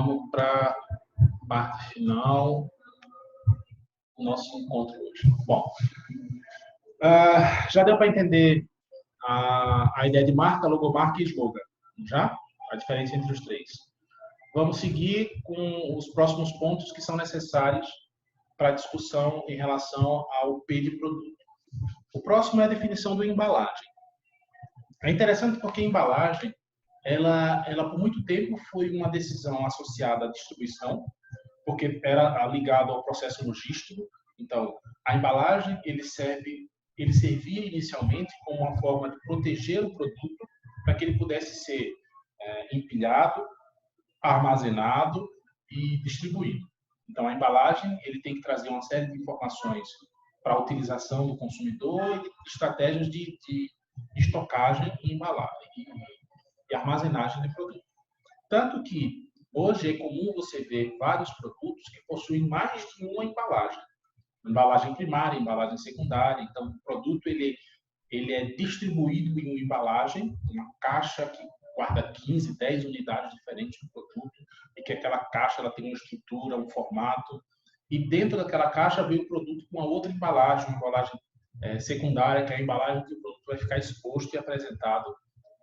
vamos para a parte final do nosso encontro hoje. Bom, já deu para entender a ideia de marca, logomarca e slogan, já? A diferença entre os três. Vamos seguir com os próximos pontos que são necessários para a discussão em relação ao P de produto. O próximo é a definição do embalagem. É interessante porque a embalagem, ela por muito tempo foi uma decisão associada à distribuição, porque era ligado ao processo logístico. Então, a embalagem ele servia inicialmente como uma forma de proteger o produto para que ele pudesse ser empilhado, armazenado e distribuído. Então, a embalagem ele tem que trazer uma série de informações para a utilização do consumidor e de estratégias de estocagem e embalagem e armazenagem de produto. Tanto que hoje é comum você ver vários produtos que possuem mais de uma embalagem. Embalagem primária, embalagem secundária. Então, o produto ele é distribuído em uma embalagem, uma caixa que guarda 15, 10 unidades diferentes do produto, e que aquela caixa ela tem uma estrutura, um formato, e dentro daquela caixa vem o produto com uma outra embalagem, uma embalagem secundária, que é a embalagem que o produto vai ficar exposto e apresentado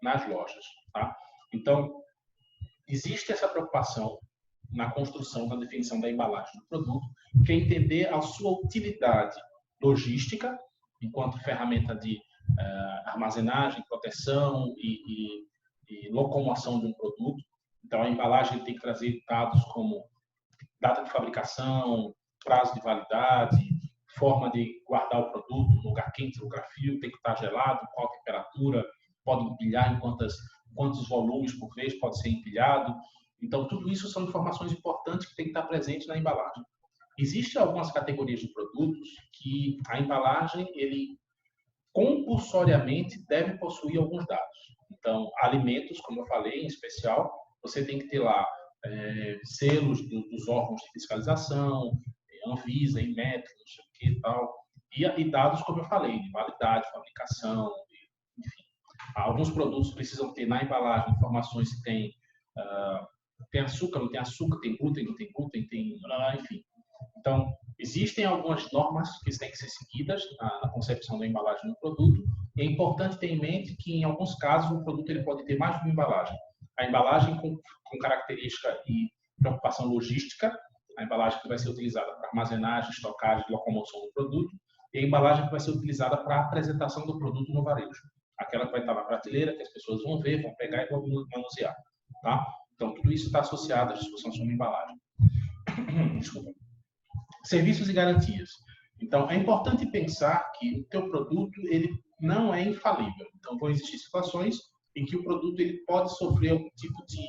nas lojas. Tá? Então, existe essa preocupação na construção da definição da embalagem do produto, que é entender a sua utilidade logística, enquanto ferramenta de armazenagem, proteção e locomoção de um produto. Então, a embalagem tem que trazer dados como data de fabricação, prazo de validade, forma de guardar o produto, lugar quente, lugar frio, tem que estar gelado, qual temperatura, pode empilhar em quantos volumes por vez pode ser empilhado. Então, tudo isso são informações importantes que tem que estar presentes na embalagem. Existem algumas categorias de produtos que a embalagem, ele compulsoriamente deve possuir alguns dados. Então, alimentos, como eu falei, em especial, você tem que ter lá selos dos órgãos de fiscalização, Anvisa, Inmetro, não sei o que e tal, e dados, como eu falei, de validade, fabricação, enfim. Alguns produtos precisam ter na embalagem informações se tem açúcar, não tem açúcar, tem glúten, não tem glúten, enfim. Então, existem algumas normas que têm que ser seguidas na concepção da embalagem do produto. É importante ter em mente que, em alguns casos, o produto ele pode ter mais de uma embalagem. A embalagem com característica e preocupação logística, a embalagem que vai ser utilizada para armazenagem, estocagem e locomoção do produto, e a embalagem que vai ser utilizada para a apresentação do produto no varejo. Aquela que vai estar na prateleira, que as pessoas vão ver, vão pegar e vão manusear. Tá? Então, tudo isso está associado à discussão sobre embalagem. Desculpa. Serviços e garantias. Então, é importante pensar que o teu produto ele não é infalível. Então, vão existir situações em que o produto ele pode sofrer algum tipo de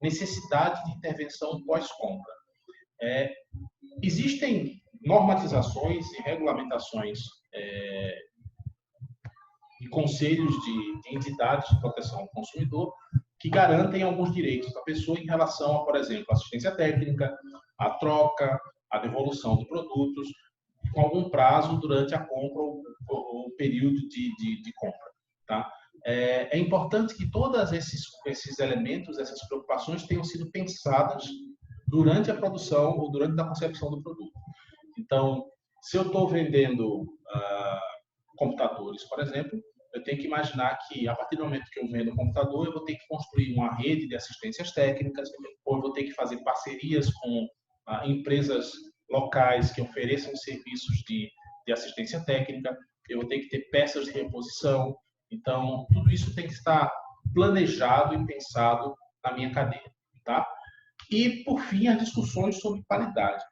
necessidade de intervenção pós-compra. Existem normatizações e regulamentações e conselhos de entidades de proteção ao consumidor que garantem alguns direitos da pessoa em relação a, por exemplo, assistência técnica, a troca, a devolução de produtos, com algum prazo durante a compra ou o período de compra. Tá? É importante que todos esses elementos, essas preocupações tenham sido pensadas durante a produção ou durante a concepção do produto. Então, se eu estou vendendo computadores, por exemplo, eu tenho que imaginar que, a partir do momento que eu vendo um computador, eu vou ter que construir uma rede de assistências técnicas, ou eu vou ter que fazer parcerias com empresas locais que ofereçam serviços de assistência técnica, eu vou ter que ter peças de reposição. Então, tudo isso tem que estar planejado e pensado na minha cadeia. Tá? E, por fim, as discussões sobre qualidade.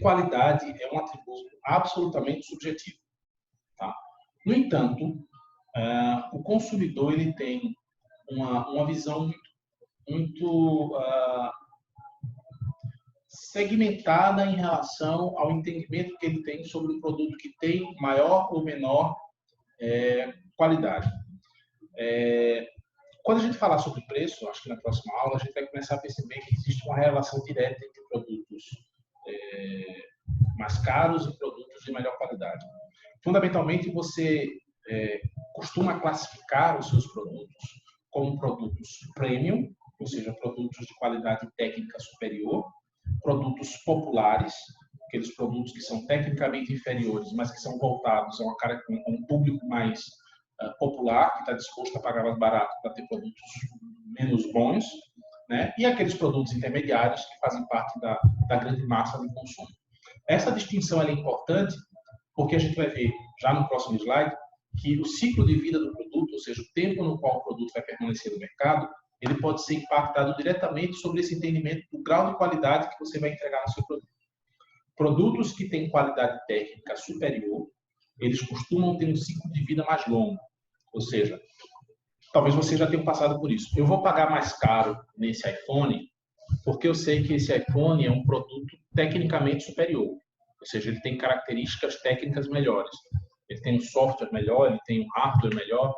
Qualidade é um atributo absolutamente subjetivo. Tá? No entanto, o consumidor ele tem uma visão muito segmentada em relação ao entendimento que ele tem sobre um produto que tem maior ou menor qualidade. Quando a gente falar sobre preço, acho que na próxima aula a gente vai começar a perceber que existe uma relação direta entre produtos mais caros e produtos de melhor qualidade. Fundamentalmente, você costuma classificar os seus produtos como produtos premium, ou ou seja, produtos de qualidade técnica superior, produtos populares, aqueles produtos que são tecnicamente inferiores, mas que são voltados a um público mais popular, que está disposto a pagar mais barato para ter produtos menos bons, né? E aqueles produtos intermediários que fazem parte da grande massa de consumo. Essa distinção é importante porque a gente vai ver, já no próximo slide, que o ciclo de vida do produto, ou seja, o tempo no qual o produto vai permanecer no mercado, ele pode ser impactado diretamente sobre esse entendimento do grau de qualidade que você vai entregar no seu produto. Produtos que têm qualidade técnica superior, eles costumam ter um ciclo de vida mais longo. Ou seja, talvez você já tenha passado por isso. Eu vou pagar mais caro nesse iPhone porque eu sei que esse iPhone é um produto tecnicamente superior. Ou seja, ele tem características técnicas melhores. Ele tem um software melhor, ele tem um hardware melhor,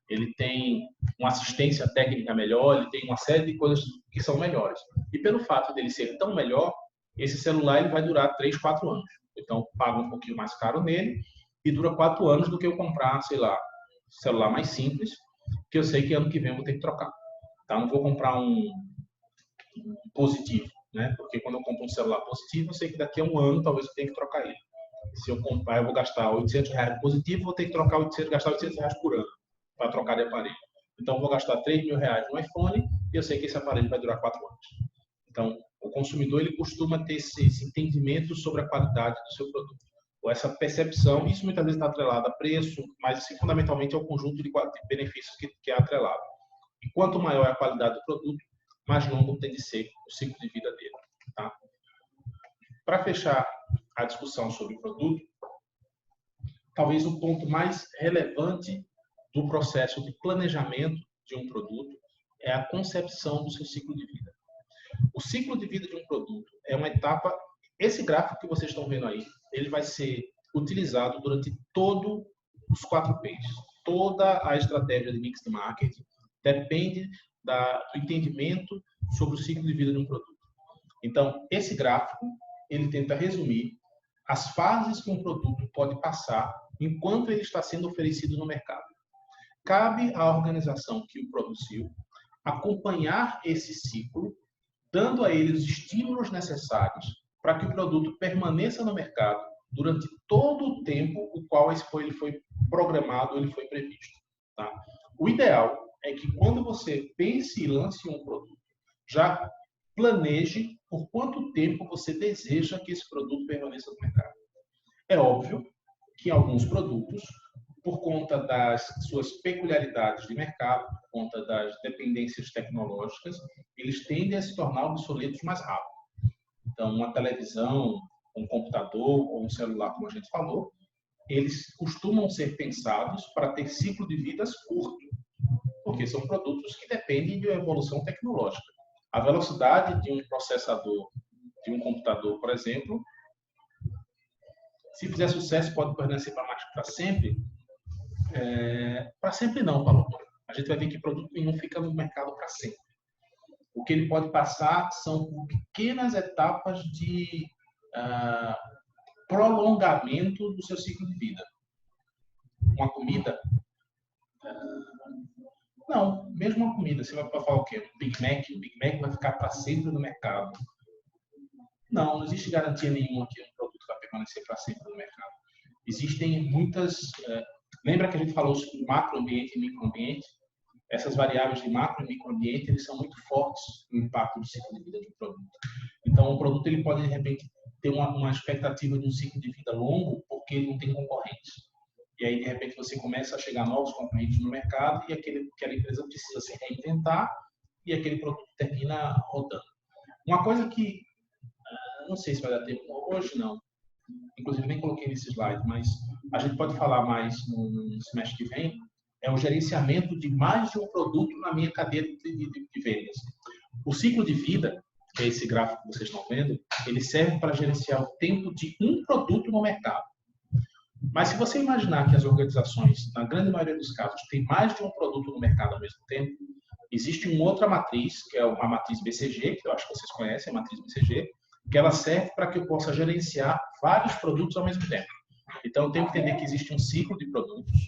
ele tem uma assistência técnica melhor, ele tem uma série de coisas que são melhores. E pelo fato dele ser tão melhor, esse celular ele vai durar 3, 4 anos. Então, eu pago um pouquinho mais caro nele e dura 4 anos do que eu comprar, sei lá, um celular mais simples, que eu sei que ano que vem eu vou ter que trocar. Tá? Não vou comprar um positivo, né? Porque quando eu compro um celular positivo, eu sei que daqui a um ano talvez eu tenha que trocar ele. Se eu comprar, eu vou gastar R$800 positivo, vou ter que gastar R$800 por ano para trocar de aparelho. Então, eu vou gastar R$3.000 no iPhone e eu sei que esse aparelho vai durar 4 anos. Então, o consumidor ele costuma ter esse entendimento sobre a qualidade do seu produto, ou essa percepção. Isso muitas vezes está atrelado a preço, mas assim, fundamentalmente é o conjunto de benefícios que é atrelado. E quanto maior é a qualidade do produto, mais longo tem de ser o ciclo de vida dele. Tá? Para fechar a discussão sobre o produto, talvez o ponto mais relevante do processo de planejamento de um produto é a concepção do seu ciclo de vida. O ciclo de vida de um produto é uma etapa. Esse gráfico que vocês estão vendo aí, ele vai ser utilizado durante todos os 4 P's. Toda a estratégia de mix marketing depende do entendimento sobre o ciclo de vida de um produto. Então, esse gráfico, ele tenta resumir as fases que um produto pode passar enquanto ele está sendo oferecido no mercado. Cabe à organização que o produziu acompanhar esse ciclo, dando a ele os estímulos necessários para que o produto permaneça no mercado durante todo o tempo o qual ele foi programado, ele foi previsto. Tá? O ideal é que quando você pense e lance um produto, já planeje por quanto tempo você deseja que esse produto permaneça no mercado. É óbvio que alguns produtos, por conta das suas peculiaridades de mercado, por conta das dependências tecnológicas, eles tendem a se tornar obsoletos mais rápido. Então, uma televisão, um computador ou um celular, como a gente falou, eles costumam ser pensados para ter ciclo de vidas curto, porque são produtos que dependem de uma evolução tecnológica. A velocidade de um processador, de um computador, por exemplo, se fizer sucesso, pode permanecer para sempre. Para sempre não, Paulo. A gente vai ver que produto nenhum fica no mercado para sempre. O que ele pode passar são pequenas etapas de prolongamento do seu ciclo de vida. Uma comida... Não, mesmo uma comida. Você vai falar o quê? O Big Mac vai ficar para sempre no mercado. Não existe garantia nenhuma que um produto vai permanecer para sempre no mercado. Existem muitas... lembra que a gente falou sobre macroambiente e microambiente? Essas variáveis de macro e microambiente, eles são muito fortes no impacto do ciclo de vida de um produto. Então, o produto ele pode, de repente, ter uma expectativa de um ciclo de vida longo porque ele não tem concorrentes. E aí, de repente, você começa a chegar novos concorrentes no mercado e aquela empresa precisa se reinventar e aquele produto termina rodando. Uma coisa que, não sei se vai dar tempo hoje, não. Inclusive, nem coloquei nesse slide, mas a gente pode falar mais no semestre que vem, é o gerenciamento de mais de um produto na minha cadeia de vendas. O ciclo de vida, que é esse gráfico que vocês estão vendo, ele serve para gerenciar o tempo de um produto no mercado. Mas se você imaginar que as organizações, na grande maioria dos casos, têm mais de um produto no mercado ao mesmo tempo, existe uma outra matriz, que é a matriz BCG, que eu acho que vocês conhecem, a matriz BCG, que ela serve para que eu possa gerenciar vários produtos ao mesmo tempo. Então, eu tenho que entender que existe um ciclo de produtos.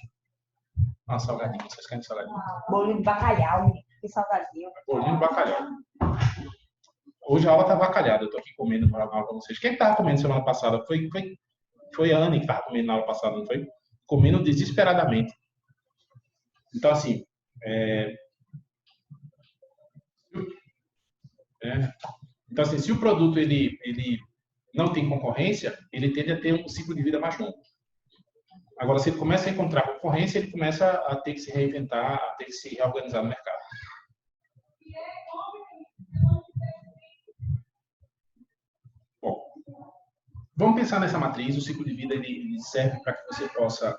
Salgadinho, vocês querem salgadinho? Bolo de bacalhau. Que salgadinho. Bolinho de bacalhau. Hoje a aula tá bacalhada, eu tô aqui comendo para vocês. Quem estava comendo semana passada? Foi a Anne que estava comendo na aula passada, não foi? Comendo desesperadamente. Então, assim, então, assim, se o produto ele não tem concorrência, ele tende a ter um ciclo de vida mais longo. Agora, se ele começa a encontrar concorrência, ele começa a ter que se reinventar, a ter que se reorganizar no mercado. Bom, vamos pensar nessa matriz. O ciclo de vida ele serve para que você possa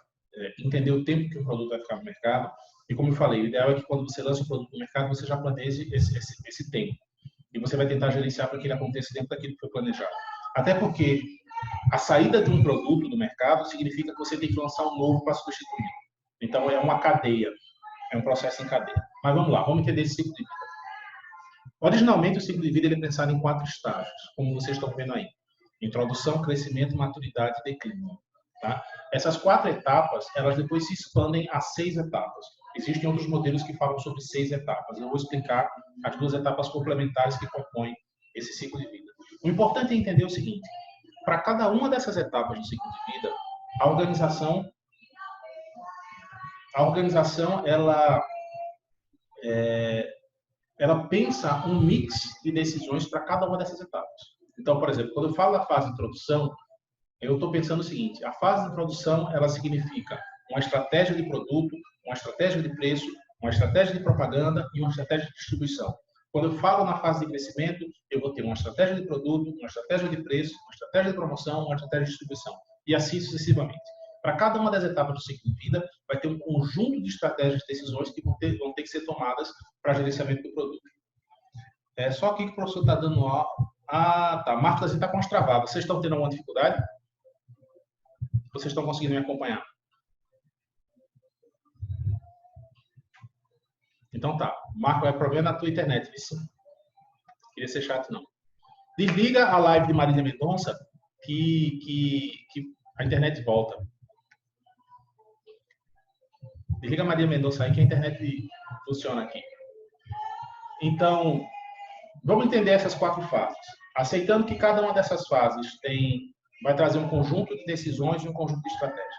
entender o tempo que o produto vai ficar no mercado. E como eu falei, o ideal é que quando você lança o produto no mercado, você já planeje esse tempo. E você vai tentar gerenciar para que ele aconteça dentro daquilo que foi planejado. Até porque a saída de um produto do mercado significa que você tem que lançar um novo para substituir. Então, é uma cadeia, é um processo em cadeia. Mas vamos lá, vamos entender esse ciclo de vida. Originalmente, o ciclo de vida ele é pensado em 4 estágios, como vocês estão vendo aí. Introdução, crescimento, maturidade e declínio. Tá? Essas 4 etapas, elas depois se expandem a 6 etapas. Existem outros modelos que falam sobre 6 etapas. Eu vou explicar as 2 etapas complementares que compõem esse ciclo de vida. O importante é entender o seguinte: para cada uma dessas etapas do ciclo de vida, a organização ela pensa um mix de decisões para cada uma dessas etapas. Então, por exemplo, quando eu falo da fase de introdução, eu estou pensando o seguinte: a fase de introdução ela significa uma estratégia de produto, uma estratégia de preço, uma estratégia de propaganda e uma estratégia de distribuição. Quando eu falo na fase de crescimento, eu vou ter uma estratégia de produto, uma estratégia de preço, uma estratégia de promoção, uma estratégia de distribuição. E assim sucessivamente. Para cada uma das etapas do ciclo de vida, vai ter um conjunto de estratégias e decisões que vão ter que ser tomadas para gerenciamento do produto. É só aqui que o professor está dando aula. Ah, tá. Marcos está com as travadas. Vocês estão tendo alguma dificuldade? Vocês estão conseguindo me acompanhar? Então tá. Marco, é problema na tua internet, isso. Queria ser chato, não. Desliga a live de Marília Mendonça que a internet volta. Desliga a Marília Mendonça aí que a internet funciona aqui. Então, vamos entender essas 4 fases. Aceitando que cada uma dessas fases vai trazer um conjunto de decisões e um conjunto de estratégias.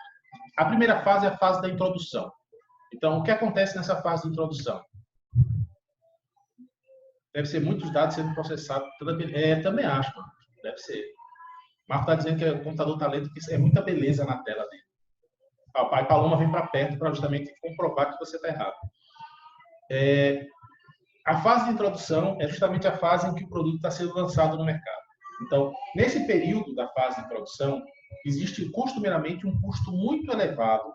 A primeira fase é a fase da introdução. Então, o que acontece nessa fase de introdução? Deve ser muitos dados sendo processados. Também acho, deve ser. Marco está dizendo que o computador está lento, porque é muita beleza na tela dele. O pai Paloma vem para perto para justamente comprovar que você está errado. A fase de introdução é justamente a fase em que o produto está sendo lançado no mercado. Então, nesse período da fase de introdução, existe costumeiramente um custo muito elevado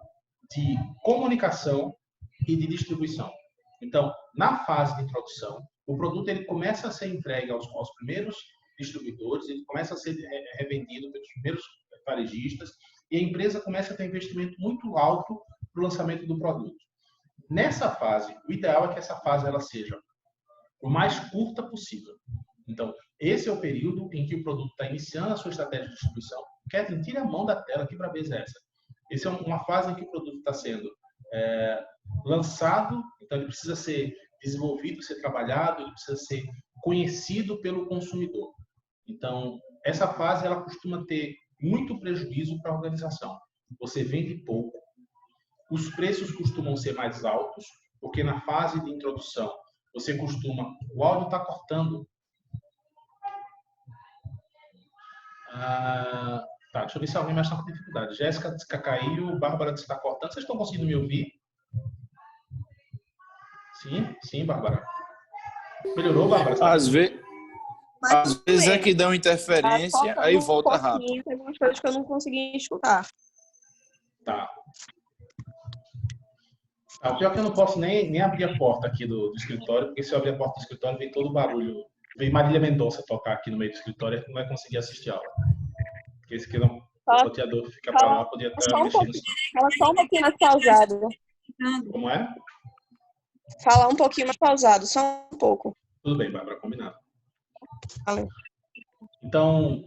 de comunicação e de distribuição. Então, na fase de introdução, o produto ele começa a ser entregue aos primeiros distribuidores, ele começa a ser revendido pelos primeiros varejistas e a empresa começa a ter investimento muito alto para o lançamento do produto. Nessa fase, o ideal é que essa fase ela seja o mais curta possível. Então, esse é o período em que o produto está iniciando a sua estratégia de distribuição. Kathleen, tira a mão da tela, que brabeza é essa? Essa é uma fase em que o produto está sendo lançado, então ele precisa ser desenvolvido, ser trabalhado, ele precisa ser conhecido pelo consumidor. Então, essa fase ela costuma ter muito prejuízo para a organização. Você vende pouco, os preços costumam ser mais altos, porque na fase de introdução você costuma... O áudio está cortando. Tá, deixa eu ver se alguém mais está com dificuldade. Jéssica caiu, Bárbara está cortando. Vocês estão conseguindo me ouvir? Sim, Bárbara. Melhorou, Bárbara? Às vezes é que dá uma interferência, aí volta rápido. Tem algumas coisas que eu não consegui escutar. Tá. O pior é que eu não posso nem abrir a porta aqui do escritório, porque se eu abrir a porta do escritório, vem todo o barulho. Vem Marília Mendonça tocar aqui no meio do escritório, não vai conseguir assistir a aula. Porque esse aqui não, o roteador fica para lá, podia estar mexendo. Fala só um pouquinho mais pausado. Como é? Fala um pouquinho mais pausado, só um pouco. Tudo bem, Bárbara, combinado. Valeu. Então,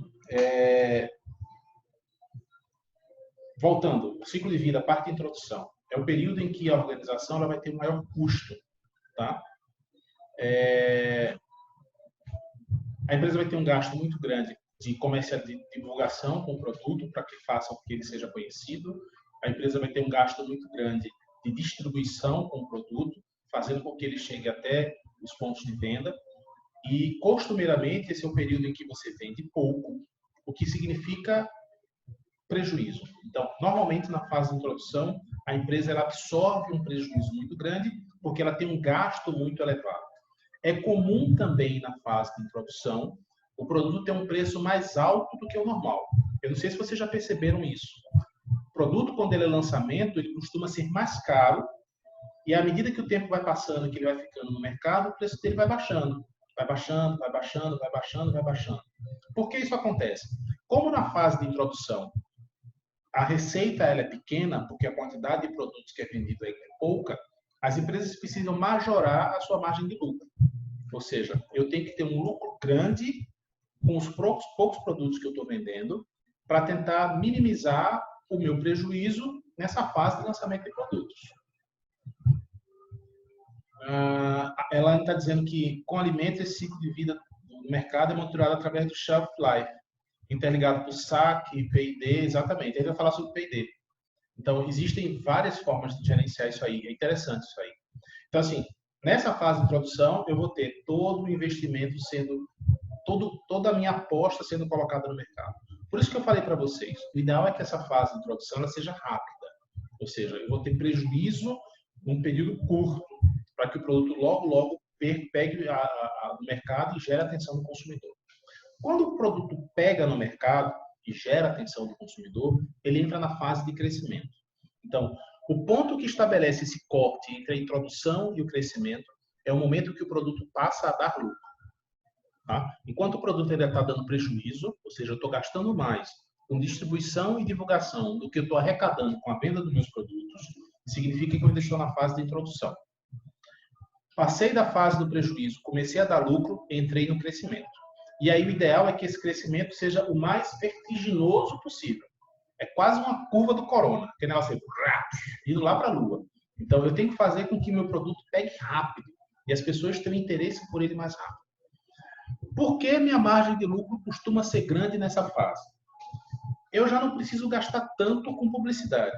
voltando, o ciclo de vida, a parte de introdução, é o período em que a organização ela vai ter um maior custo, tá? A empresa vai ter um gasto muito grande de de divulgação com o produto para que faça com que ele seja conhecido. A empresa vai ter um gasto muito grande de distribuição com o produto, fazendo com que ele chegue até os pontos de venda. E, costumeiramente, esse é o período em que você vende pouco, o que significa prejuízo. Então, normalmente, na fase de introdução, a empresa ela absorve um prejuízo muito grande, porque ela tem um gasto muito elevado. É comum também, na fase de introdução, o produto ter um preço mais alto do que o normal. Eu não sei se vocês já perceberam isso. O produto, quando ele é lançamento, ele costuma ser mais caro, e à medida que o tempo vai passando, que ele vai ficando no mercado, o preço dele vai baixando. Vai baixando, vai baixando, vai baixando, vai baixando. Por que isso acontece? Como na fase de introdução a receita ela é pequena, porque a quantidade de produtos que é vendido é pouca, as empresas precisam majorar a sua margem de lucro. Ou seja, eu tenho que ter um lucro grande com os poucos produtos que eu estou vendendo para tentar minimizar o meu prejuízo nessa fase de lançamento de produtos. Ela está dizendo que com alimentos esse ciclo de vida do mercado é monitorado através do shelf life, interligado por SAC, P&D, exatamente. Ele vai falar sobre P&D. Então, existem várias formas de gerenciar isso aí. É interessante isso aí. Então, assim, nessa fase de introdução, eu vou ter todo o investimento sendo, toda a minha aposta sendo colocada no mercado. Por isso que eu falei para vocês, o ideal é que essa fase de introdução ela seja rápida. Ou seja, eu vou ter prejuízo num período curto, para que o produto logo pegue no mercado e gere a atenção do consumidor. Quando o produto pega no mercado e gera a atenção do consumidor, ele entra na fase de crescimento. Então, o ponto que estabelece esse corte entre a introdução e o crescimento é o momento que o produto passa a dar lucro. Tá? Enquanto o produto ainda está dando prejuízo, ou seja, eu estou gastando mais com distribuição e divulgação do que eu estou arrecadando com a venda dos meus produtos, significa que eu ainda estou na fase de introdução. Passei da fase do prejuízo, comecei a dar lucro, entrei no crescimento. E aí o ideal é que esse crescimento seja o mais vertiginoso possível. É quase uma curva do corona, que negócio indo lá para a lua. Então eu tenho que fazer com que meu produto pegue rápido e as pessoas tenham interesse por ele mais rápido. Por que minha margem de lucro costuma ser grande nessa fase? Eu já não preciso gastar tanto com publicidade.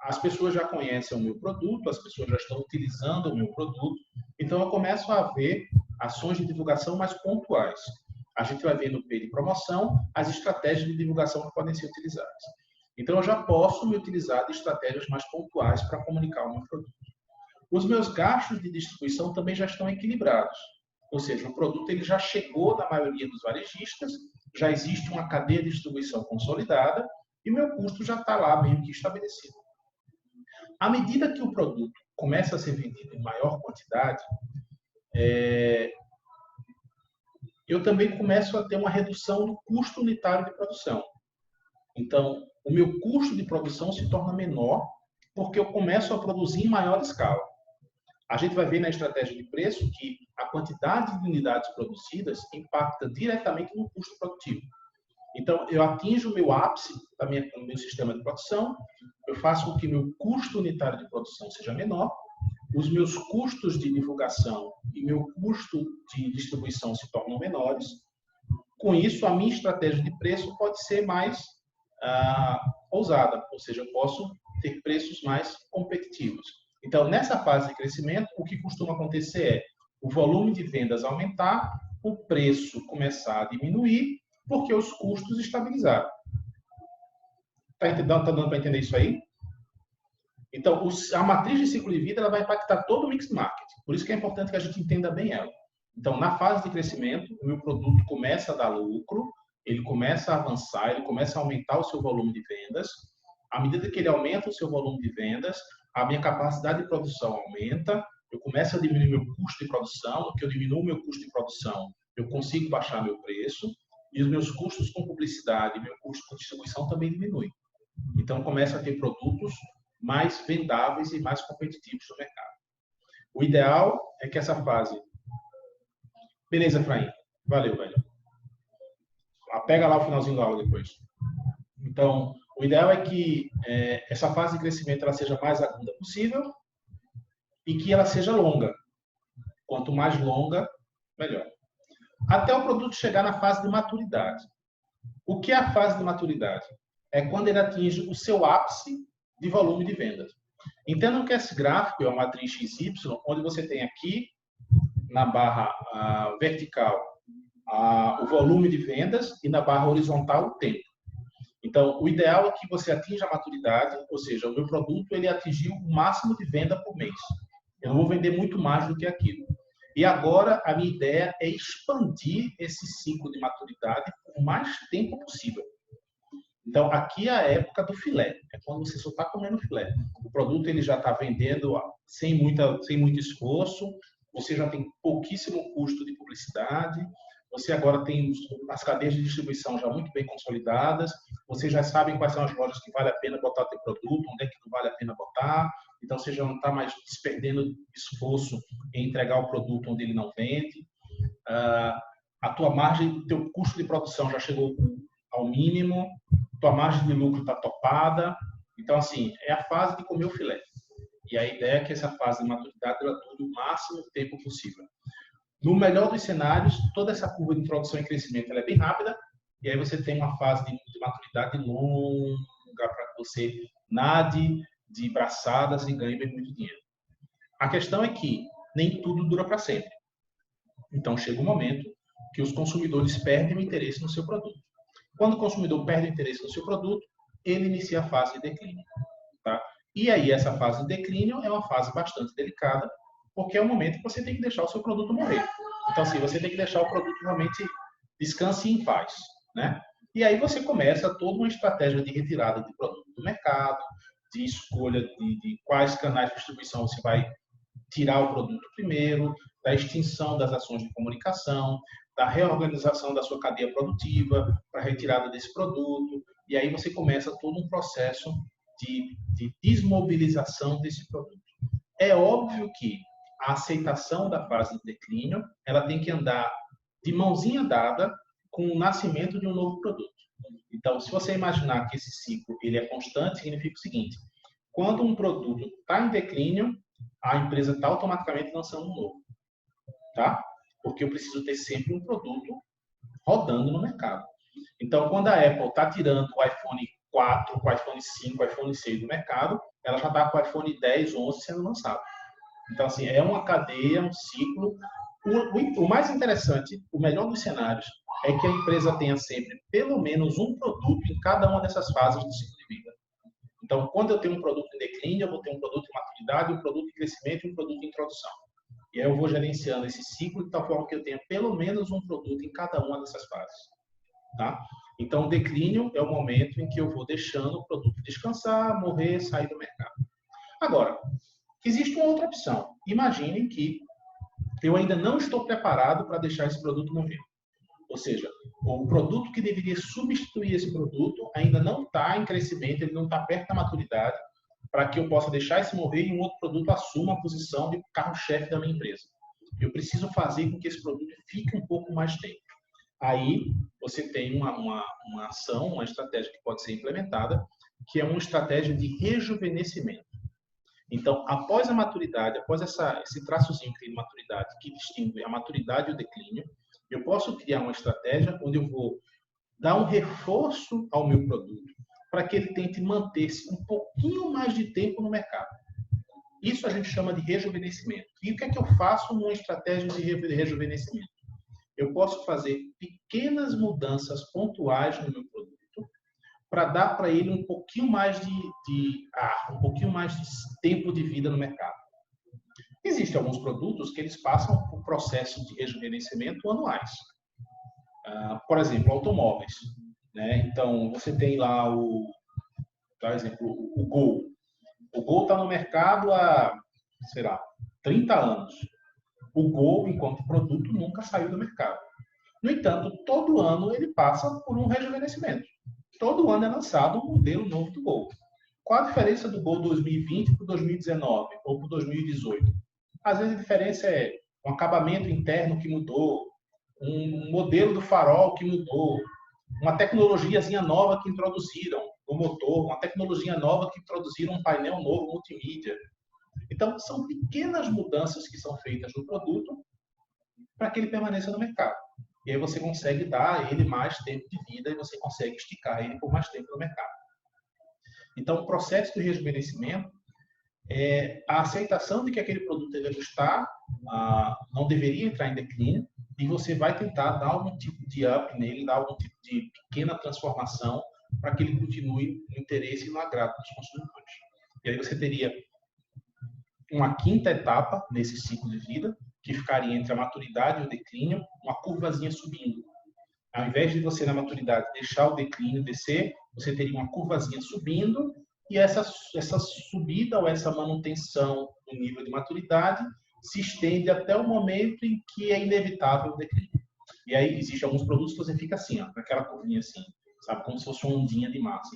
As pessoas já conhecem o meu produto, as pessoas já estão utilizando o meu produto, então eu começo a ver ações de divulgação mais pontuais. A gente vai ver no P de promoção as estratégias de divulgação que podem ser utilizadas. Então eu já posso me utilizar de estratégias mais pontuais para comunicar o meu produto. Os meus gastos de distribuição também já estão equilibrados. Ou seja, o produto ele já chegou na maioria dos varejistas, já existe uma cadeia de distribuição consolidada e meu custo já está lá meio que estabelecido. À medida que o produto começa a ser vendido em maior quantidade, eu também começo a ter uma redução do custo unitário de produção. Então, o meu custo de produção se torna menor porque eu começo a produzir em maior escala. A gente vai ver na estratégia de preço que a quantidade de unidades produzidas impacta diretamente no custo produtivo. Então, eu atinjo o meu ápice do meu sistema de produção, eu faço com que meu custo unitário de produção seja menor, os meus custos de divulgação e meu custo de distribuição se tornam menores. Com isso, a minha estratégia de preço pode ser mais ousada, ou seja, eu posso ter preços mais competitivos. Então, nessa fase de crescimento, o que costuma acontecer é o volume de vendas aumentar, o preço começar a diminuir, porque os custos estabilizaram. Está dando para entender isso aí? Então, a matriz de ciclo de vida ela vai impactar todo o mix market. Por isso que é importante que a gente entenda bem ela. Então, na fase de crescimento, o meu produto começa a dar lucro, ele começa a avançar, ele começa a aumentar o seu volume de vendas. À medida que ele aumenta o seu volume de vendas, a minha capacidade de produção aumenta, eu começo a diminuir meu custo de produção, no que eu diminuo o meu custo de produção, eu consigo baixar meu preço, e os meus custos com publicidade, meu custo com distribuição também diminuem. Então, começa a ter produtos mais vendáveis e mais competitivos no mercado. O ideal é que essa fase... Beleza, Efraim. Valeu, velho. Pega lá o finalzinho da aula depois. Então, o ideal é que essa fase de crescimento ela seja mais aguda possível e que ela seja longa. Quanto mais longa, melhor. Até o produto chegar na fase de maturidade. O que é a fase de maturidade? É quando ele atinge o seu ápice de volume de vendas. Entendam que esse gráfico é uma matriz XY, onde você tem aqui, na barra vertical, o volume de vendas e na barra horizontal, o tempo. Então, o ideal é que você atinja a maturidade, ou seja, o meu produto ele atingiu o máximo de venda por mês. Eu não vou vender muito mais do que aquilo. E agora, a minha ideia é expandir esse ciclo de maturidade por mais tempo possível. Então, aqui é a época do filé. É quando você só está comendo filé. O produto ele já está vendendo sem muito esforço. Você já tem pouquíssimo custo de publicidade. Você agora tem as cadeias de distribuição já muito bem consolidadas. Vocês já sabem quais são as lojas que vale a pena botar o teu produto, onde é que não vale a pena botar. Então, você já não está mais desperdendo esforço em entregar o produto onde ele não vende. A tua margem, o teu custo de produção já chegou ao mínimo. Tua margem de lucro está topada. Então, assim, é a fase de comer o filé. E a ideia é que essa fase de maturidade ela dure o máximo tempo possível. No melhor dos cenários, toda essa curva de introdução e crescimento ela é bem rápida. E aí você tem uma fase de maturidade longa para que você nade de braçadas e ganhe muito dinheiro. A questão é que nem tudo dura para sempre. Então, chega um momento que os consumidores perdem o interesse no seu produto. Quando o consumidor perde o interesse no seu produto, ele inicia a fase de declínio. Tá? E aí, essa fase de declínio é uma fase bastante delicada, porque é o momento que você tem que deixar o seu produto morrer. Então, assim, você tem que deixar o produto realmente descanse em paz. Né? E aí você começa toda uma estratégia de retirada de produto do mercado, de escolha de quais canais de distribuição você vai tirar o produto primeiro, da extinção das ações de comunicação, da reorganização da sua cadeia produtiva, para a retirada desse produto, e aí você começa todo um processo de desmobilização desse produto. É óbvio que a aceitação da fase de declínio, ela tem que andar de mãozinha dada com o nascimento de um novo produto. Então, se você imaginar que esse ciclo ele é constante, significa o seguinte: quando um produto está em declínio, a empresa está automaticamente lançando um novo. Tá? Porque eu preciso ter sempre um produto rodando no mercado. Então, quando a Apple está tirando o iPhone 4, o iPhone 5, o iPhone 6 do mercado, ela já está com o iPhone 10, 11 sendo lançado. Então, assim, é uma cadeia, um ciclo. O mais interessante, o melhor dos cenários, é que a empresa tenha sempre pelo menos um produto em cada uma dessas fases do ciclo de vida. Então, quando eu tenho um produto em declínio, eu vou ter um produto em maturidade, um produto em crescimento e um produto em introdução. E aí eu vou gerenciando esse ciclo de tal forma que eu tenha pelo menos um produto em cada uma dessas fases. Tá? Então, o declínio é o momento em que eu vou deixando o produto descansar, morrer, sair do mercado. Agora, existe uma outra opção. Imaginem que eu ainda não estou preparado para deixar esse produto morrer. Ou seja, o produto que deveria substituir esse produto ainda não está em crescimento, ele não está perto da maturidade, para que eu possa deixar esse morrer e um outro produto assuma a posição de carro-chefe da minha empresa. Eu preciso fazer com que esse produto fique um pouco mais tempo. Aí você tem uma ação, uma estratégia que pode ser implementada, que é uma estratégia de rejuvenescimento. Então, após a maturidade, após esse traçozinho de maturidade que distingue a maturidade e o declínio, eu posso criar uma estratégia onde eu vou dar um reforço ao meu produto para que ele tente manter-se um pouquinho mais de tempo no mercado. Isso a gente chama de rejuvenescimento. E o que é que eu faço numa estratégia de rejuvenescimento? Eu posso fazer pequenas mudanças pontuais no meu produto para dar para ele um pouquinho mais um pouquinho mais de tempo de vida no mercado. Existem alguns produtos que eles passam por processos de rejuvenescimento anuais. Por exemplo, automóveis. Né? Então, você tem lá por exemplo, o Gol. O Gol está no mercado há, sei lá, 30 anos. O Gol, enquanto produto, nunca saiu do mercado. No entanto, todo ano ele passa por um rejuvenescimento. Todo ano é lançado um modelo novo do Gol. Qual a diferença do Gol 2020 para o 2019 ou para o 2018? Às vezes a diferença é um acabamento interno que mudou, um modelo do farol que mudou, uma tecnologiazinha nova que introduziram no motor, uma tecnologia nova que introduziram um painel novo multimídia. Então, são pequenas mudanças que são feitas no produto para que ele permaneça no mercado. E aí você consegue dar a ele mais tempo de vida e você consegue esticar ele por mais tempo no mercado. Então, o processo de rejuvenescimento é a aceitação de que aquele produto deve estar, não deveria entrar em declínio, e você vai tentar dar algum tipo de up nele, dar algum tipo de pequena transformação para que ele continue no interesse e no agrado dos consumidores. E aí você teria uma quinta etapa nesse ciclo de vida, que ficaria entre a maturidade e o declínio, uma curvazinha subindo. Ao invés de você, na maturidade, deixar o declínio descer, você teria uma curvazinha subindo, e essa subida ou essa manutenção no nível de maturidade se estende até o momento em que é inevitável o declínio. E aí existem alguns produtos que você fica assim, ó, naquela curvinha assim, sabe, como se fosse uma ondinha de massa.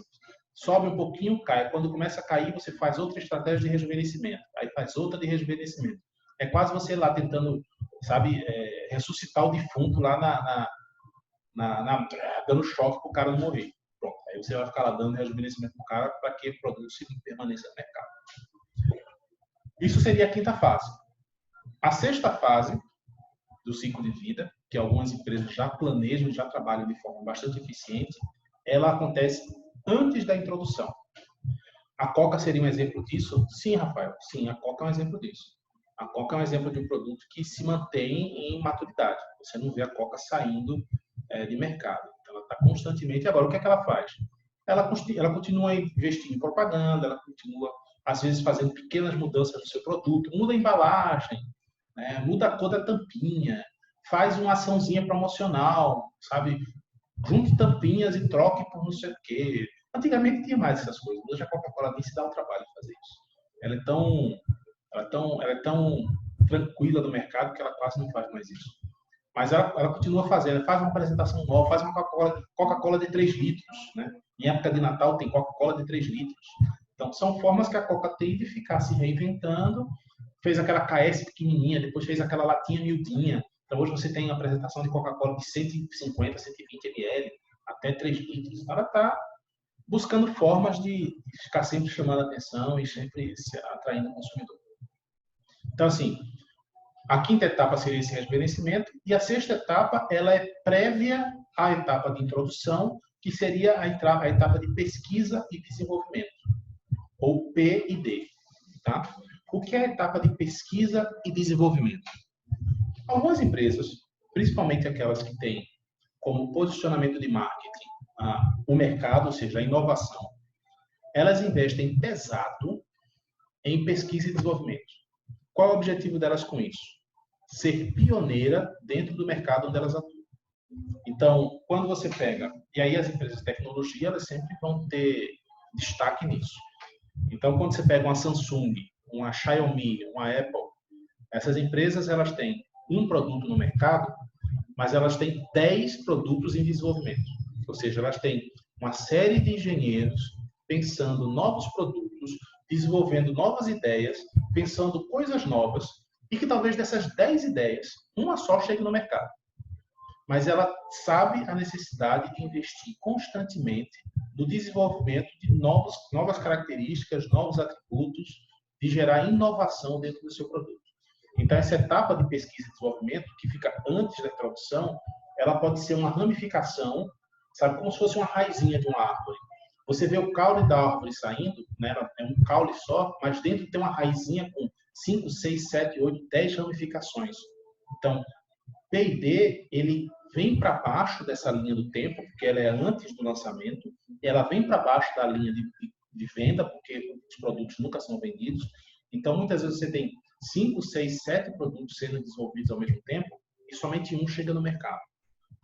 Sobe um pouquinho, cai. Quando começa a cair, você faz outra estratégia de rejuvenescimento. Aí faz outra de rejuvenescimento. É quase você lá tentando, sabe, ressuscitar o defunto lá dando choque para o cara não morrer. Pronto. Aí você vai ficar lá dando rejuvenescimento para o cara para que o produto permaneça no mercado. Isso seria a quinta fase. A sexta fase do ciclo de vida, que algumas empresas já planejam, já trabalham de forma bastante eficiente, ela acontece antes da introdução. A Coca seria um exemplo disso? Sim, Rafael. Sim, a Coca é um exemplo disso. A Coca é um exemplo de um produto que se mantém em maturidade. Você não vê a Coca saindo de mercado. Ela está constantemente. Agora, o que é que ela faz? Ela continua investindo em propaganda, ela continua, às vezes, fazendo pequenas mudanças no seu produto, muda a embalagem, né? Muda a cor da tampinha, faz uma açãozinha promocional, sabe? Junte tampinhas e troque por não sei o quê. Antigamente tinha mais essas coisas. Hoje a Coca-Cola nem se dá o trabalho de fazer isso. Ela é tão tranquila no mercado que ela quase não faz mais isso. Mas ela continua fazendo, faz uma apresentação nova, faz uma Coca-Cola de 3 litros. Né? Em época de Natal tem Coca-Cola de 3 litros. Então, são formas que a Coca tem de ficar se reinventando. Fez aquela KS pequenininha, depois fez aquela latinha miudinha. Então, hoje você tem uma apresentação de Coca-Cola de 150, 120 ml, até 3 litros. Ela está buscando formas de ficar sempre chamando a atenção e sempre atraindo o consumidor. Então, assim, a quinta etapa seria esse rejuvenescimento e a sexta etapa ela é prévia à etapa de introdução, que seria a etapa de pesquisa e desenvolvimento, ou P&D. Tá? O que é a etapa de pesquisa e desenvolvimento? Algumas empresas, principalmente aquelas que têm como posicionamento de marketing o mercado, ou seja, a inovação, elas investem pesado em pesquisa e desenvolvimento. Qual é o objetivo delas com isso? Ser pioneira dentro do mercado onde elas atuam. Então, quando você pega, e aí as empresas de tecnologia, elas sempre vão ter destaque nisso. Então, quando você pega uma Samsung, uma Xiaomi, uma Apple, essas empresas elas têm um produto no mercado, mas elas têm 10 produtos em desenvolvimento. Ou seja, elas têm uma série de engenheiros pensando novos produtos, desenvolvendo novas ideias, pensando coisas novas, e que talvez dessas 10 ideias, uma só chegue no mercado. Mas ela sabe a necessidade de investir constantemente no desenvolvimento de novas características, novos atributos, de gerar inovação dentro do seu produto. Então, essa etapa de pesquisa e desenvolvimento, que fica antes da introdução, ela pode ser uma ramificação, sabe, como se fosse uma raizinha de uma árvore. Você vê o caule da árvore saindo, né, é um caule só, mas dentro tem uma raizinha com 5, 6, 7, 8, 10 ramificações. Então, P&D, ele vem para baixo dessa linha do tempo, porque ela é antes do lançamento, ela vem para baixo da linha de venda, porque os produtos nunca são vendidos. Então, muitas vezes você tem 5, 6, 7 produtos sendo desenvolvidos ao mesmo tempo e somente um chega no mercado.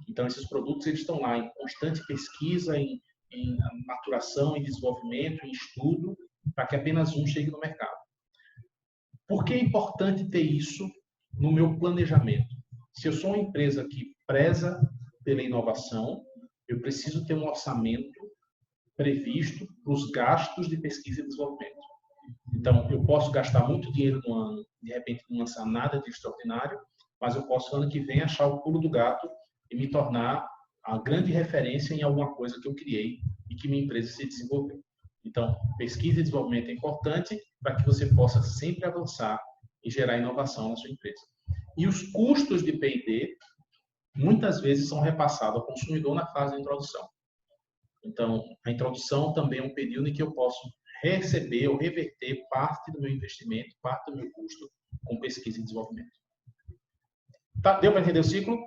Então, esses produtos eles estão lá em constante pesquisa, em maturação, em desenvolvimento, em estudo, para que apenas um chegue no mercado. Por que é importante ter isso no meu planejamento? Se eu sou uma empresa que preza pela inovação, eu preciso ter um orçamento previsto para os gastos de pesquisa e desenvolvimento. Então, eu posso gastar muito dinheiro no ano, de repente não lançar nada de extraordinário, mas eu posso, ano que vem, achar o pulo do gato e me tornar a grande referência em alguma coisa que eu criei e que minha empresa se desenvolveu. Então, pesquisa e desenvolvimento é importante para que você possa sempre avançar e gerar inovação na sua empresa. E os custos de P&D, muitas vezes, são repassados ao consumidor na fase de introdução. Então, a introdução também é um período em que eu posso receber ou reverter parte do meu investimento, parte do meu custo com pesquisa e desenvolvimento. Tá? Deu para entender o ciclo?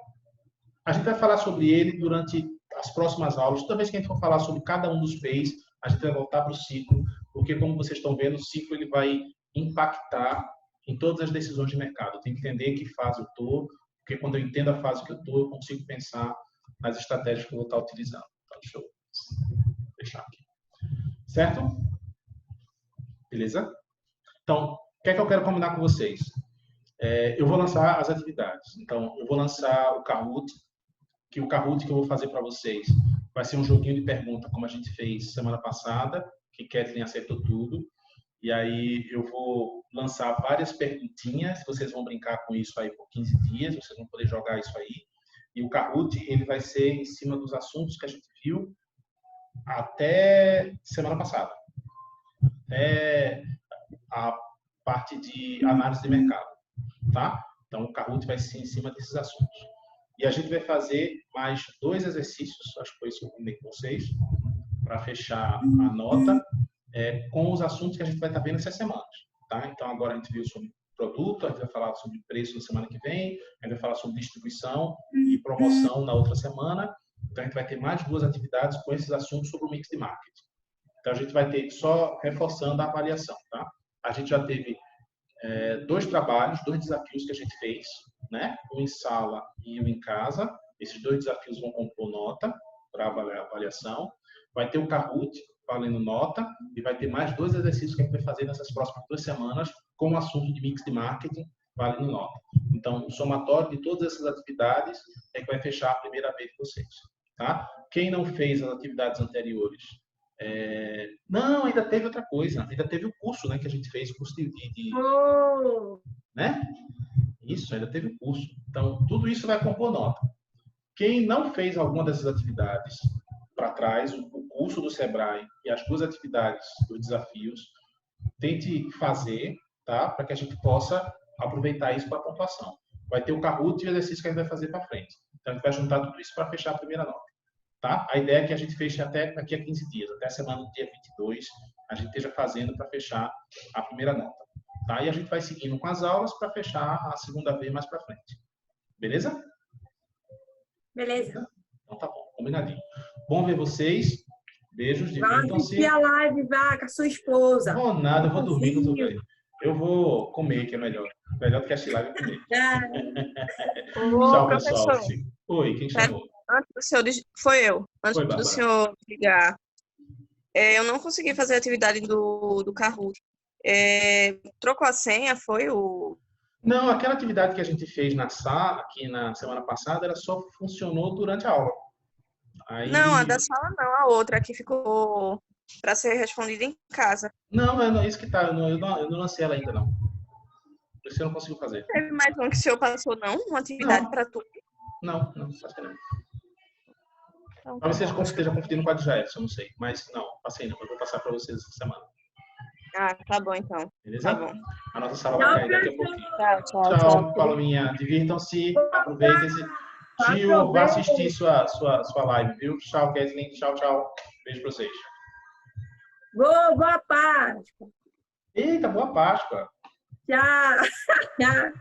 A gente vai falar sobre ele durante as próximas aulas. Toda vez que a gente for falar sobre cada um dos P's, a gente vai voltar para o ciclo, porque, como vocês estão vendo, o ciclo ele vai impactar em todas as decisões de mercado. Eu tenho que entender que fase eu estou, porque quando eu entendo a fase que eu estou, eu consigo pensar nas estratégias que eu vou estar utilizando. Então, deixa eu fechar aqui. Certo? Beleza? Então, o que é que eu quero combinar com vocês? Eu vou lançar as atividades. Então, eu vou lançar o Kahoot, que o Kahoot que eu vou fazer para vocês vai ser um joguinho de pergunta, como a gente fez semana passada, que Kathleen acertou tudo. E aí eu vou lançar várias perguntinhas, vocês vão brincar com isso aí por 15 dias, vocês vão poder jogar isso aí. E o Kahoot, ele vai ser em cima dos assuntos que a gente viu até semana passada. Até a parte de análise de mercado, tá? Então, o Kahoot vai ser em cima desses assuntos. E a gente vai fazer mais 2 exercícios, acho que foi isso que eu combinei com vocês, para fechar a nota, com os assuntos que a gente vai estar vendo essas semanas, tá? Então, agora a gente viu sobre produto, a gente vai falar sobre preço na semana que vem, a gente vai falar sobre distribuição e promoção na outra semana. Então, a gente vai ter mais 2 atividades com esses assuntos sobre o mix de marketing. Então, a gente vai ter, só reforçando a avaliação, tá? A gente já teve 2 trabalhos, 2 desafios que a gente fez, né? Um em sala e um em casa. Esses 2 desafios vão compor nota para avaliação. Vai ter o Kahoot valendo nota e vai ter mais 2 exercícios que a gente vai fazer nessas próximas 2 semanas com o assunto de mix de marketing valendo nota. Então, o somatório de todas essas atividades é que vai fechar a primeira vez de vocês, tá? Quem não fez as atividades anteriores, não, ainda teve outra coisa, ainda teve o curso, né, que a gente fez, o curso né? Isso, ainda teve o curso. Então, tudo isso vai compor nota. Quem não fez alguma dessas atividades para trás, o curso do Sebrae e as 2 atividades dos desafios, tente fazer, tá? Para que a gente possa aproveitar isso para a pontuação. Vai ter o Kahoot e o exercício que a gente vai fazer para frente. Então, a gente vai juntar tudo isso para fechar a primeira nota. Tá? A ideia é que a gente feche até daqui a 15 dias, até a semana do dia 22, a gente esteja fazendo para fechar a primeira nota. Tá? E a gente vai seguindo com as aulas para fechar a segunda vez mais para frente. Beleza? Beleza. Então tá bom, combinadinho. Bom ver vocês. Beijos, Vai divirtam-se. assistir a live, vai com a sua esposa. Não vou nada, eu vou dormir quando eu ver. Eu vou comer, que é melhor. Melhor do que assistir live é comer. Tchau, pessoal. Professor. Oi, quem chamou? Antes do senhor, foi eu. Antes Foi, do Bárbara. senhor ligar, eu não consegui fazer a atividade do Kahoot. Trocou a senha, foi o... Não, aquela atividade que a gente fez na sala, aqui na semana passada, ela só funcionou durante a aula. Aí... Não, a da sala não, a outra que ficou para ser respondida em casa. Não, é isso que tá. Eu não lancei ela ainda, não. Por isso eu não consigo fazer. Teve mais um que o senhor passou, não? Uma atividade para tudo? Não, acho que não. Então, Talvez você esteja confundindo com a de Jair, eu não sei. Mas não, passei não. Eu vou passar para vocês essa semana. Ah, tá bom então. Beleza? Tá bom. A nossa sala vai cair daqui a pouquinho. Tchau. Tchau, Palominha. Divirtam-se, aproveitem-se. Tio, vá assistir sua live, viu? Tchau, Kathleen. Tchau. Beijo pra vocês. Boa Páscoa. Eita, boa Páscoa. Tchau.